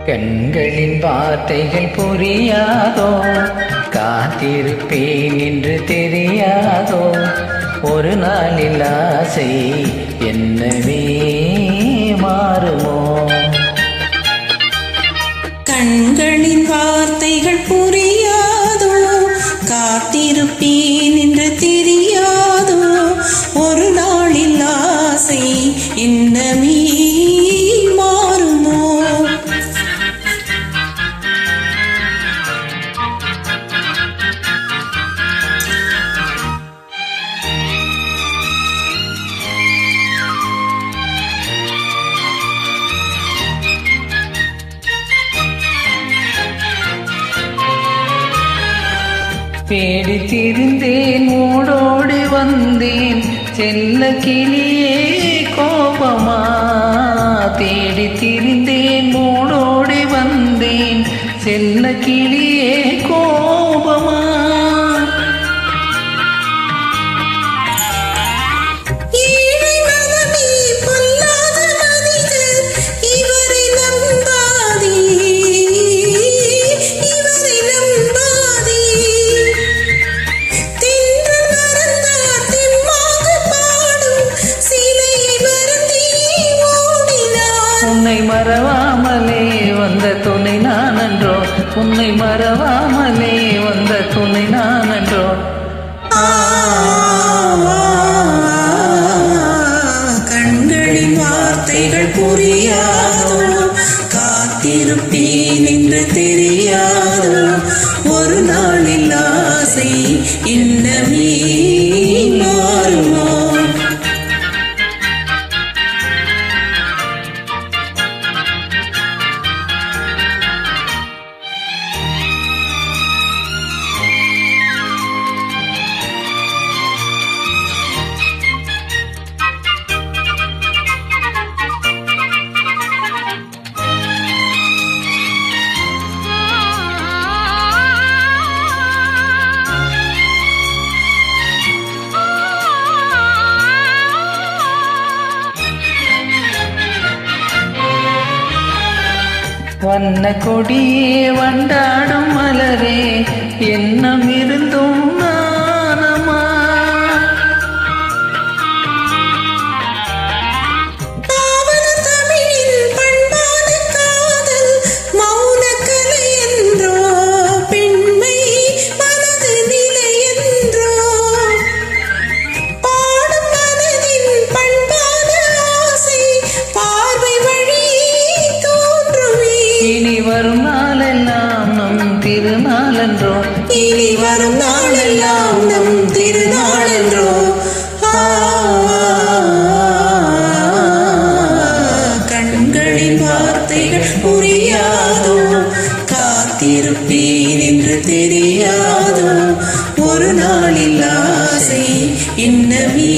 கண்களின் வார்த்தைகள் புரியாதோ, காத்திருப்பேன் என்று தெரியாதோ, ஒரு நாளில் ஆசை என்னவே மாறுமோ. கண்களின் வார்த்தைகள் புரியாதோ, காத்திருப்பேன் என்று தெரியாதோ, ஒரு நாளில் ஆசை என்னமே மாறுமோ. தேடி திரிந்தேன், ஓடோடி வந்தேன், செல்ல கிளியே கோபமா. தேடி திரிந்தேன், ஓடோடி வந்தேன், செல்ல கிளியே கோபமா. உன்னை மறவாமலே வந்த துணை நான் என்றோ, உன்னை மறவாமலே வந்த துணை நான் என்றோ. கண்களின் வார்த்தைகள் புரியாதோ, காத்திருப்பேன் என்று தெரியாதோ, ஒரு நாளில் ஆசை இன்னமே மாறுமோ. வண்ண கொடியே வண்டாடும் மலரே, எண்ணம் இருந்தும் நானமா. இனி வரும் நாளெல்லாம் நம் திருநாளென்றோ, இனி வரும் நாளெல்லாம் நம் திருநாளென்றோ. கண்களின் வார்த்தைகள் புரியாதோ, காத்திருப்பேன் என்று தெரியாதோ, ஒரு நாளில் ஆசை இன்னமே